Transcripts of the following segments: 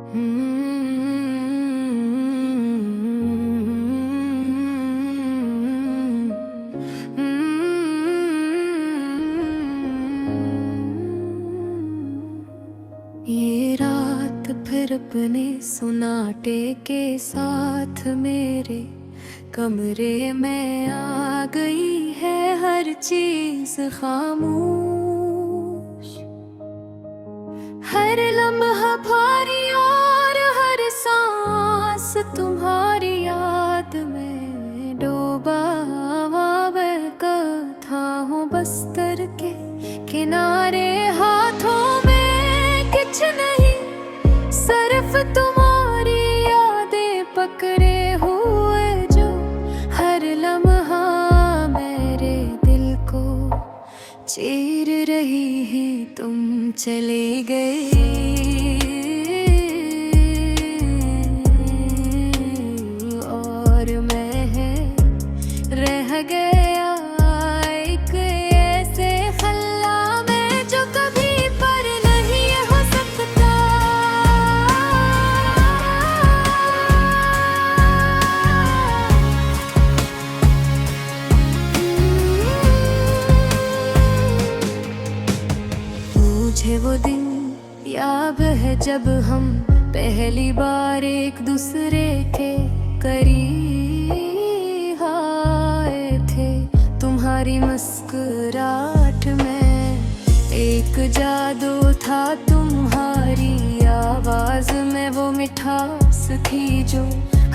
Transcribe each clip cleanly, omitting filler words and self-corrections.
ये रात फिर अपने सुनाटे के साथ मेरे कमरे में आ गई है, हर चीज खामोश, हर लम्हा भारी और हर सांस तुम्हारी याद में डूबा हुआ। मैं कथा हूँ बस्तर के किनारे, हाथों में कुछ नहीं सिर्फ तुम्हारी यादें पकड़े हुए, जो हर लम्हा मेरे दिल को चीर रही है। तुम चले गए और मैं रह गया एक ऐसे खल्ला में, जो कभी पर नहीं हो सकता। मुझे वो दिन याद है जब हम पहली बार एक दूसरे के करीब आए थे। तुम्हारी मुस्कुराहट में एक जादू था, तुम्हारी आवाज में वो मिठास थी जो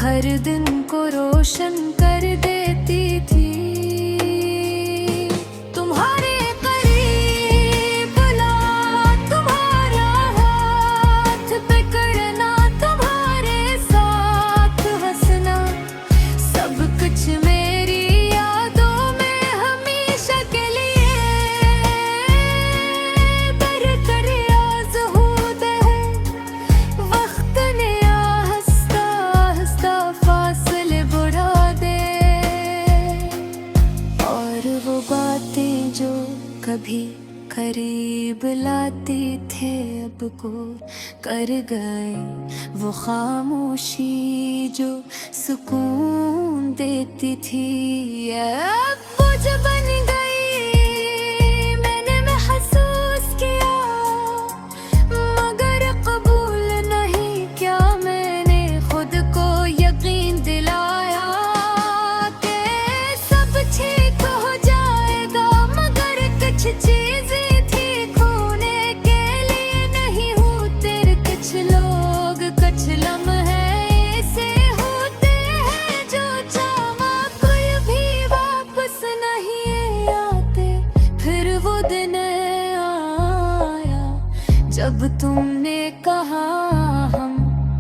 हर दिन को रोशन कर देती थी। तुम्हारे करीब ला तुम्हारा हाथ पकड़ना, तुम्हारे साथ हंसना, सब कुछ मेरी यादों में हमेशा के लिए बरकरार होता है। वक्त ने आहिस्ता आहिस्ता फासले बढ़ा दे, और वो बातें जो कभी करीब लाती थे अब को कर गए। वो खामोशी जो सुकून देती थी अब बोझ बन गई। मैंने महसूस किया मगर कबूल नहीं क्या, मैंने खुद को यकीन दिलाया कि सब ठीक हो जाएगा, मगर कुछ चीजें थी खोने के लिए नहीं हूँ तेरे। कुछ लोग कुछ लम्हे ऐसे होते हैं जो चाहा कोई भी वापस नहीं आते। फिर वो दिन आया जब तुमने कहा हम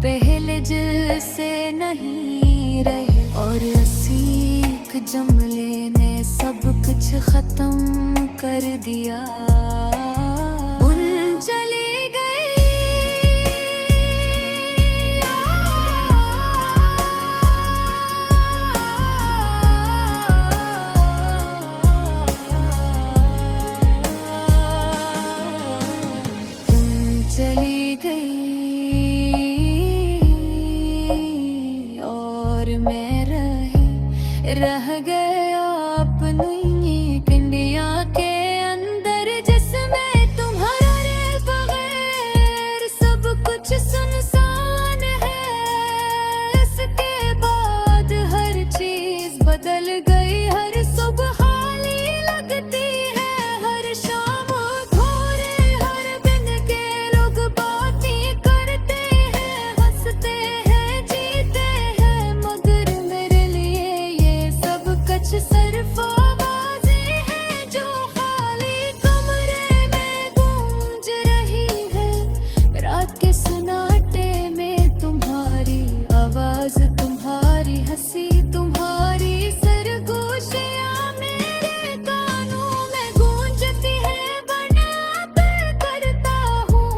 पहले जैसे नहीं रहे, और सीख जमले ने सब कुछ खत्म कर दिया। उन चली चली गई और मैं रह गया अपनी पिंडिया के अंदर, जिसमें तुम्हारे बगैर सब कुछ सुनसान है। इसके बाद हर चीज बदल गई, हर सुबह खाली लगती है, हर शाम भोरे, हर दिन के लोग बातें करते हैं, हंसते हैं, जीते हैं, मगर मेरे लिए ये सब कुछ सिर्फ आवाजें हैं जो खाली कमरे में गूंज रही है। रात के सन्नाटे में तुम्हारी आवाज, तुम्हारी हंसी, तुम्हारी सरगोशियां मेरे कानों में गूंजती है। बना कर करता हूँ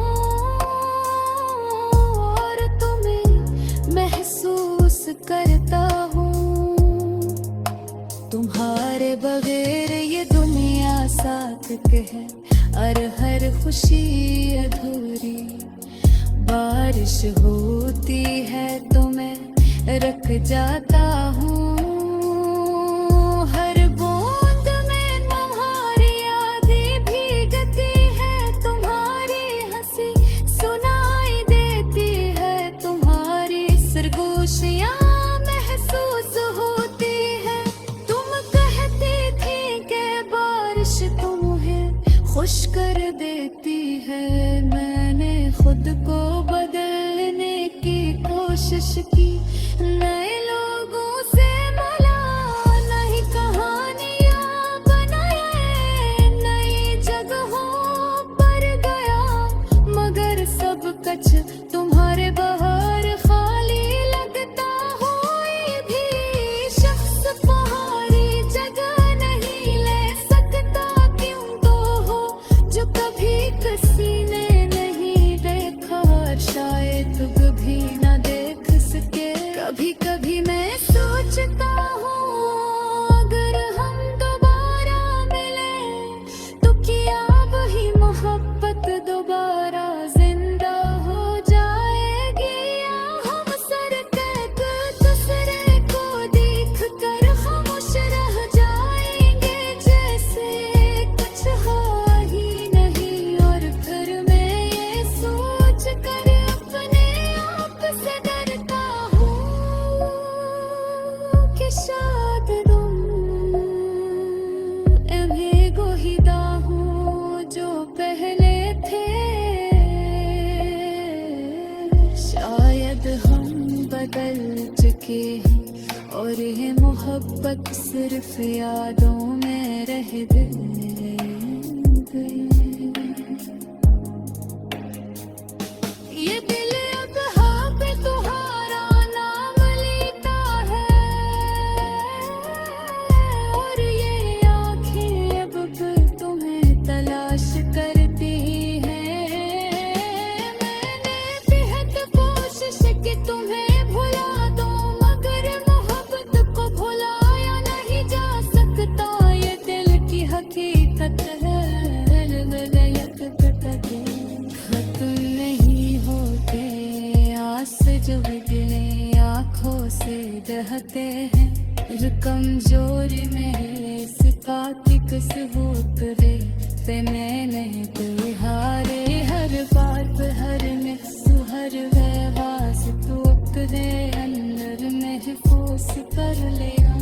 और तुम्हें महसूस करता हूँ। तुम्हारे बगैर ये दुनिया साथ के है, और हर खुशी अधूरी। बारिश हो होती है तो मैं रख जाता हूँ। हर बूंद में तुम्हारी यादें भीगती है, तुम्हारी हंसी सुनाई देती है, तुम्हारी सरगोशियाँ महसूस होती है। तुम कहती थी कि बारिश तुम्हें खुश कर देती है। मैंने खुद को बदलने की कोशिश की, नए लोगों से मिला, नई कहानियाँ बनाए, नई जगहों पर गया, मगर सब कुछ तुम्हारे बाहर खाली लगता। कोई भी शख्स पहाड़ी जगह नहीं ले सकता, क्यों तो हो जो कभी किसी ने नहीं देखा, शायद कभी ना देख सके। कभी कभी मैं सोचता हूँ अगर हम दोबारा मिले तो क्या वही मोहब्बत दोबारा जिंदा हो जाएगी, या हम सर एक दूसरे को देख कर खामोश रह जाएंगे जैसे कुछ हो ही नहीं। और फिर मैं ये सोच कर अपने आप से डरता हूँ कि शायद तुम एवेगो ही हूँ जो पहले थे। शायद हम बदल चुके हैं और ये मोहब्बत सिर्फ यादों में रह गई। ये दिल अब हाँ पे तुम्हारा नाम लेता है, और ये आँखें अब फिर तुम्हें तलाश करती हैं। मैंने बेहद कोशिश की तुम्हें भुला दूं, मगर मोहब्बत को भुलाया नहीं जा सकता। ये दिल की हकीकत है, तुम नहीं होते आस जो दिले आँखों से दहते हैं, जो कमजोरी में सिपाती किस उतरे पे मैंने तुम्हारे हर बात हर नफ्सु हर व्यवास तो उतरे अंदर महफूस कर लिया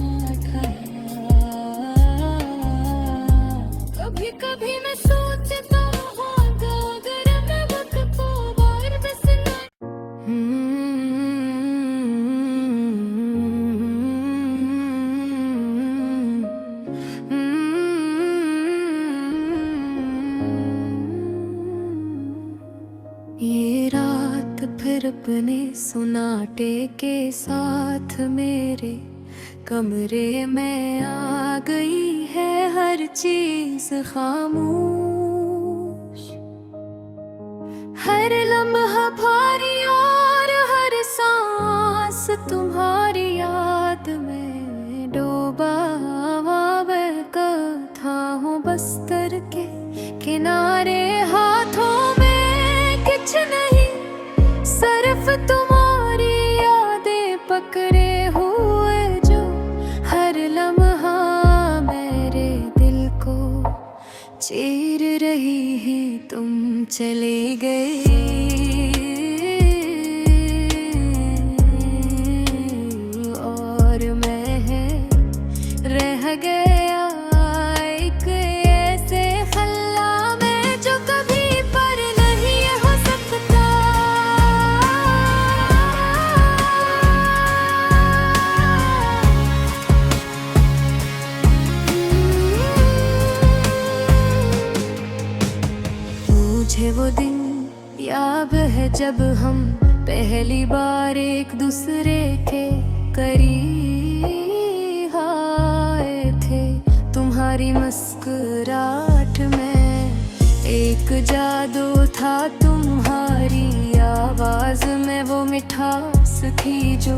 था। कभी कभी मैं सोचता हूँ अगर मैं वक्त को वापस न ये रात फिर अपने सुनाटे के साथ मेरे कमरे में आ गई है, हर चीज खामोश, हर लम्हा भारी और हर सांस तुम्हारी याद में डूबा हुआ। मैं कथा हूँ बस्तर के किनारे, हाथों में कुछ नहीं सिर्फ तुम्हारी यादें पकड़े हुए, जो हर लम्हा मेरे दिल को चीर रही है। तुम चले गए और मैं रह गया एक ऐसे खल्ला में जो कभी पर नहीं हो सकता। मुझे वो दिन याद है जब हम पहली बार एक दूसरे के करीब आए थे। तुम्हारी मुस्कुराहट में एक जादू था, तुम्हारी आवाज में वो मिठास थी जो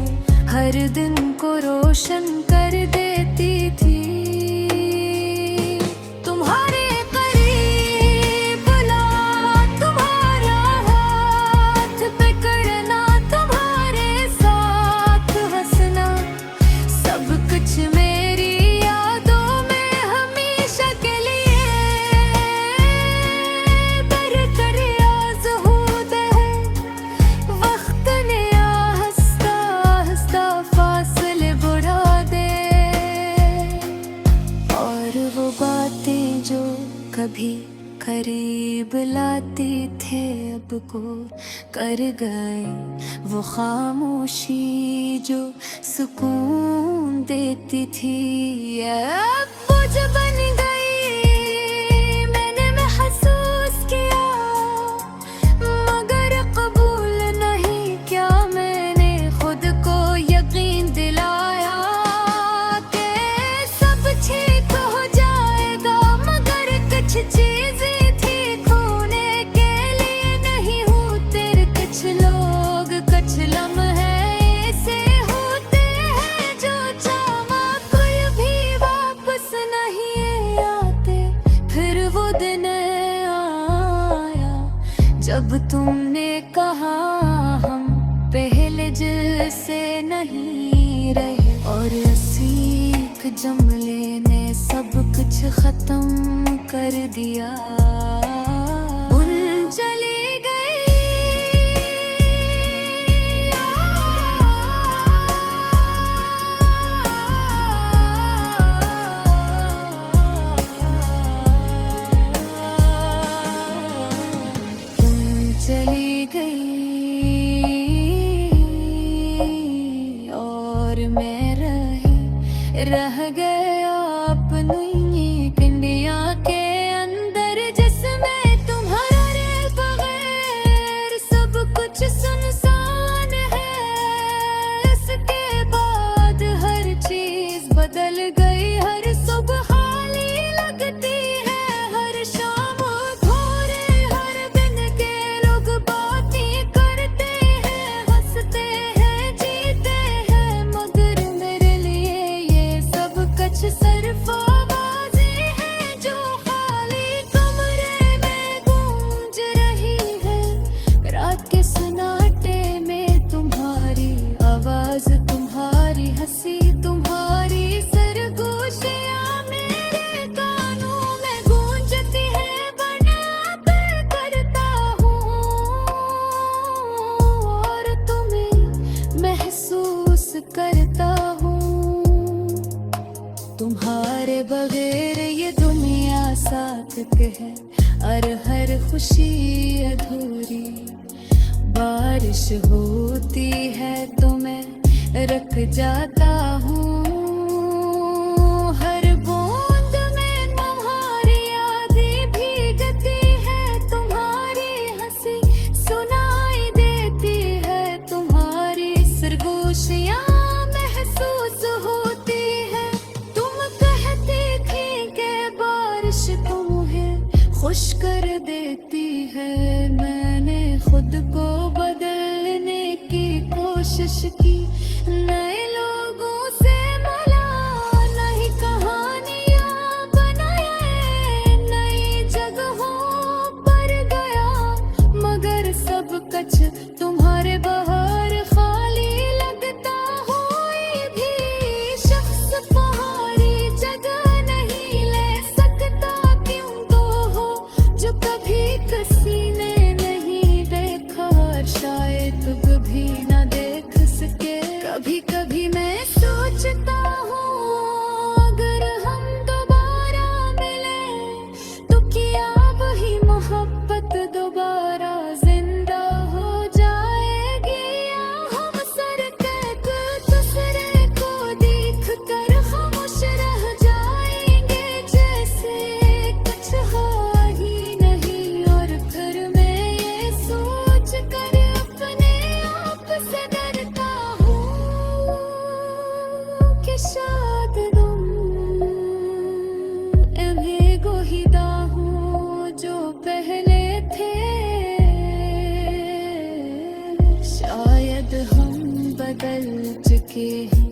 हर दिन को रोशन कर देती थी। तुम्हारे करीब ला तुम्हारा हाथ पकड़ना, तुम्हारा को कर गए वो खामोशी जो सुकून देती थी। अब बोझ बन गई मैंने महसूस किया, मगर कबूल नहीं क्या मैंने खुद को यकीन दिलाया कि सब ठीक हो जाएगा। मगर कुछ चीजें थी खोने के लिए नहीं हूँ तेरे, कुछ लोग कुछ लम्हे ऐसे होते हैं जो चाहा कोई भी वापस नहीं आते। फिर वो दिन आया जब तुमने कहा हम पहले जैसे नहीं रहे, और सीख जमले ने सब कुछ खत्म कर दिया। उन चली चली गई और मैं रह गया अपनी पिंडिया के अंदर, जिसमें तुम्हारे बगैर सब कुछ सुनसान है। इसके बाद हर चीज बदल गई, हर सुबह खाली लगती है, हर शाम भोरे हर दिन के लोग बातें करते हैं, हंसते हैं, जीते हैं, मगर मेरे लिए ये सब कुछ सिर्फ आवाजें हैं जो खाली कमरे में गूंज रही है। रात के सन्नाटे में तुम्हारी आवाज, तुम्हारी हंसी, तुम्हारी सरगोशियां मेरे कानों में गूंजती है। बना करता हूँ और तुम्हें महसूस करता हूँ। तुम्हारे बगैर ये दुनिया साथ है और हर खुशी अधूरी। बारिश होती है तो मैं रख जाता हूँ, हर बूंद में तुम्हारी यादें भीगती है, तुम्हारी हंसी सुनाई देती है, तुम्हारी सरगोशियां महसूस होती है। तुम कहती थी कि बारिश तुम्हें खुश कर देती है, मैंने खुद को बदलने की कोशिश की। नए लोगों से मिला, नई कहानियां बनाए, नई जगहों पर गया, मगर सब कुछ तुम्हारे बाहर खाली लगता। कोई भी शख्स तुम्हारी जगह नहीं ले सकता, क्यों तो हो जो कभी किसी ने नहीं देखा, शायद कभी ना देख सके। कभी कभी मैं सोचता हूँ अगर हम दोबारा मिले तो क्या वही मोहब्बत दोबारा जिंदा हो जाएगी, या हम सर एक दूसरे को देख कर खामोश रह जाएंगे जैसे कुछ हो ही नहीं। और फिर मैं ये सोच कर अपने आप से डरता हूँ कि शायद तुम भीगो ही हूँ जो पहले थे। शायद हम बदल चुके हैं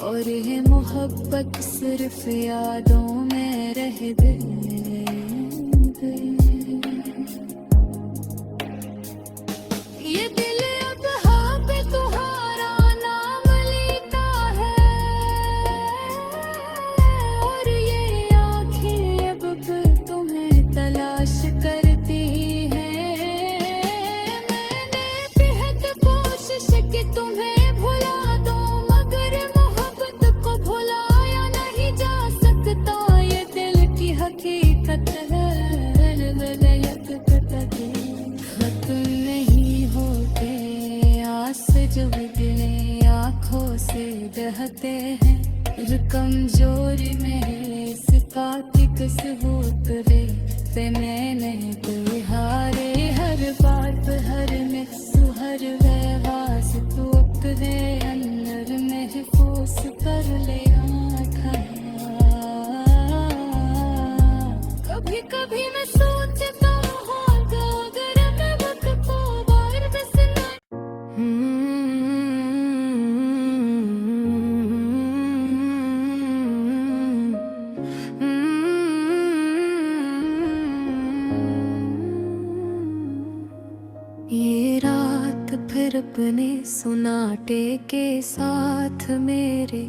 और ये मोहब्बत सिर्फ यादों में रह गई। ये दिल अब हाँ पे तुम्हारा नाम लेता है, और ये आँखें अब तुम्हें तलाश करती हैं। मैंने बेहद कोशिश की तुम्हें भुला दूं, मगर मोहब्बत को भुलाया नहीं जा सकता, ये दिल की हकीकत है। से जो दिले आँखों से बहते हैं, कमजोरी मेरे सिपाती किस उतरे पे मैंने कोई हारे हर बात हर मिक्स हर व्यवहार तू अपने अंदर महफूस कर ले आठा। कभी कभी मैं सोचता हूँ अगर मैं वक्त को बार बस ये रात फिर अपने सुनाटे के साथ मेरे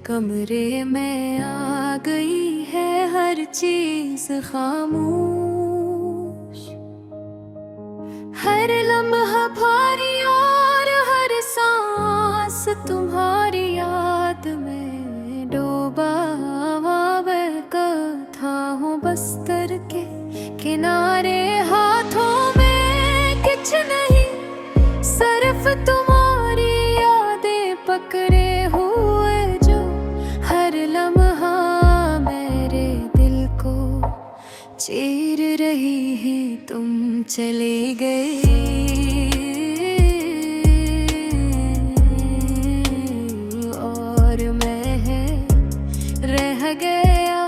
कमरे में आ गई है हर चीज खामोश, हर लम्हा भारी और हर सांस तुम्हारी याद में डूबा हुआ मैं कथा हूँ बस्तर के किनारे, हाथों में कुछ नहीं सिर्फ तुम्हारी यादें पकड़े हुए जो हर लम्हा मेरे दिल को चीर रही है। तुम चले गए और मैं रह गया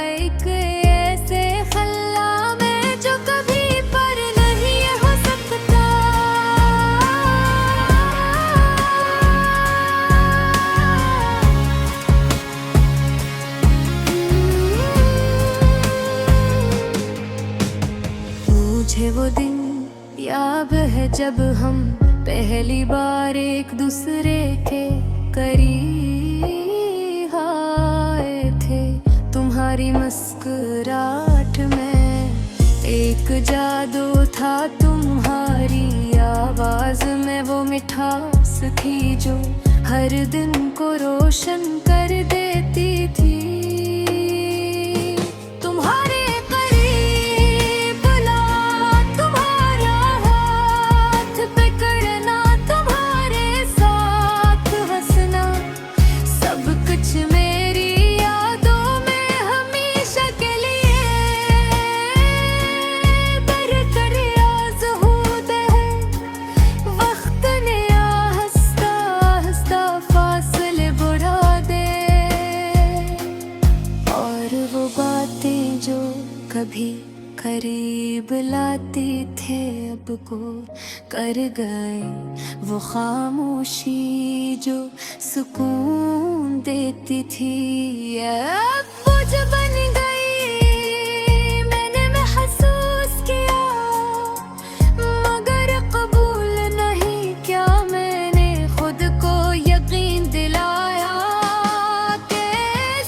एक ऐसे खल्ला में जो कभी पर नहीं हो सकता। मुझे वो दिन याद है जब हम पहली बार एक दूसरे के करीब आए थे, तुम्हारी मुस्कुराहट में एक जादू था, तुम्हारी आवाज में वो मिठास थी जो हर दिन को रोशन कर देती थी। तुम्हारे करीब ला तुम्हारा हाथ पकड़ना, तुम्हारे साथ हंसना, सब कुछ मेरी यादों में हमेशा के लिए बरकरार होता है। वक्त ने आहिस्ता आहिस्ता फासले बढ़ा दे और वो बातें जो कभी करीब लाती थे अब को कर गए, वो खामोशी जो सुकून देती थी अब बोझ बन गई। मैंने महसूस किया मगर कबूल नहीं क्या, मैंने खुद को यकीन दिलाया कि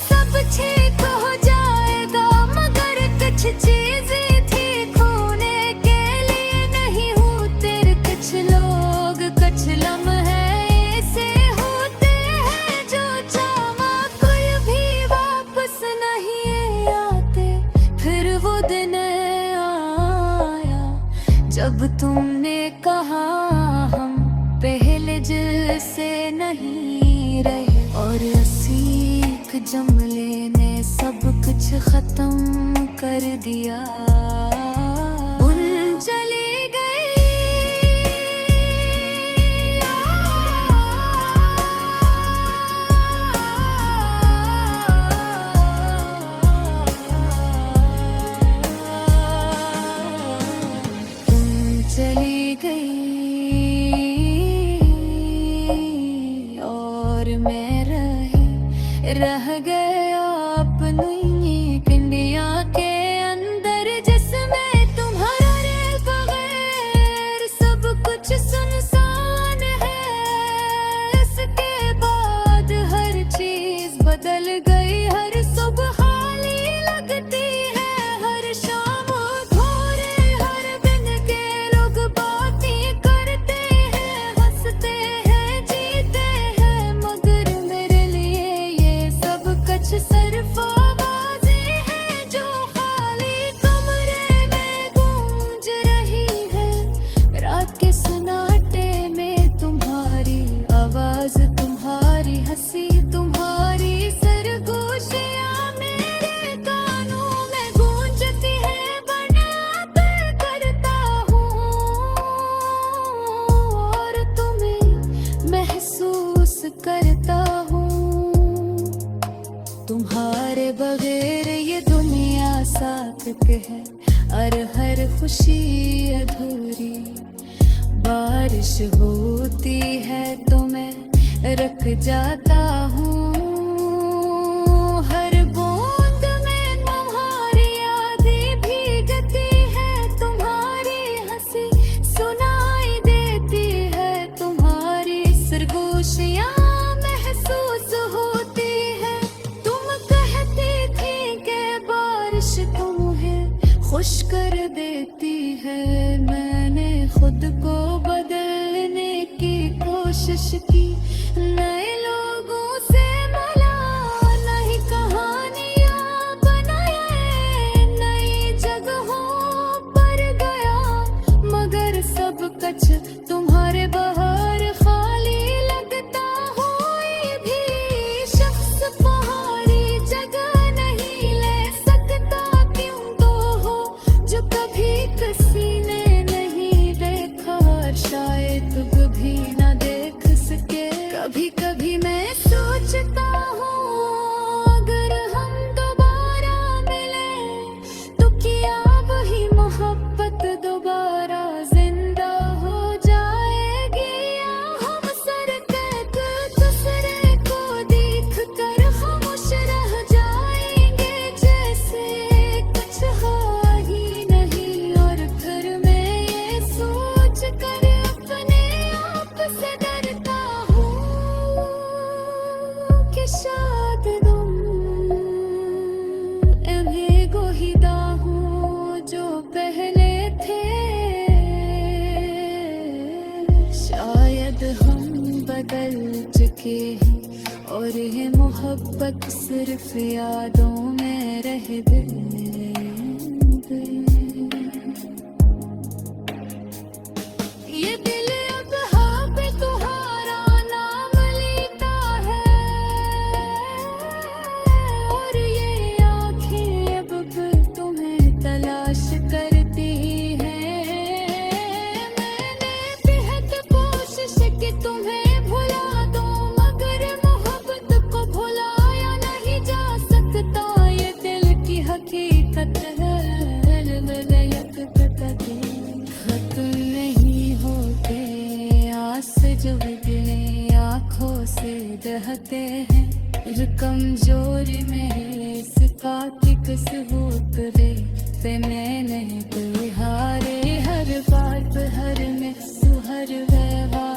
सब ठीक हो जाएगा, मगर कुछ चीजें थी खोने के लिए नहीं हूँ तेरे। कुछ लोग कुछ लम्हे ऐसे होते हैं जो चाहा कोई भी वापस नहीं आते। फिर वो दिन आया जब तुमने कहा हम पहले जैसे नहीं रहे, और सीख जमले ने सब कुछ खत्म कर दिया। उन चली चली गई और मैं रह गया अपनी पिंडिया के अंदर, जिसमें तुम्हारा रे बगैर सब कुछ सुनसान है। इसके बाद हर चीज बदल गई, हर सुबह खाली लगती है, हर शाम भोरे हर दिन के लोग बातें करते हैं, हंसते हैं, जीते हैं, मगर मेरे लिए ये सब कुछ सिर्फ आवाजें हैं जो खाली कमरे में गूंज रही है। रात के सन्नाटे में तुम खुशी अधूरी। बारिश होती है तो मैं रख जाता हूँ, हर बूंद में तुम्हारी यादें भीगती है, तुम्हारी हंसी सुनाई देती है, तुम्हारी सरगोशियाँ महसूस होती है। तुम कहती थी कि बारिश तुम्हें खुश कर देती है, मैंने खुद को बदलने की कोशिश की। नए लोगों से मिला, नई कहानियाँ बनाए, नई जगहों पर गया, मगर सब कुछ तुम्हारे बाहर खाली लगता। कोई भी शख्स तुम्हारी जगह नहीं ले सकता, क्यों तो हो जो कभी किसी ने नहीं देखा, शायद कभी ना देख सके। कभी कभी मैं सोचता हूँ अगर हम दोबारा मिले तो क्या वही मोहब्बत दोबारा जिंदा हो जाएगी, या हम सर कैद दूसरे को देख कर खामोश रह जाएंगे, जैसे कुछ हो ही नहीं। और फिर मैं ये सोच कर अपने आप से डरता हूँ कि शायद तुम अभी गोहिदा हूँ जो पहले थे। शायद हम बदल चुके हैं और ये मोहब्बत सिर्फ यादों में रह गई। ये दिल अब हाँ पे तुम्हारा नाम लेता है, और ये आँखें अब फिर तुम्हें तलाश करती हैं। मैंने बेहद कोशिश की तुम्हें भुला दूं, मगर मोहब्बत को भुलाया नहीं जा सकता, ये दिल की हकीकत है। खत्म नहीं होते आस जो दिल आँखों से दहते हैं, जो कमजोरी में इसका किस उतरे पे मैंने तुम्हारे हर बात हर में सुहर व्यवहार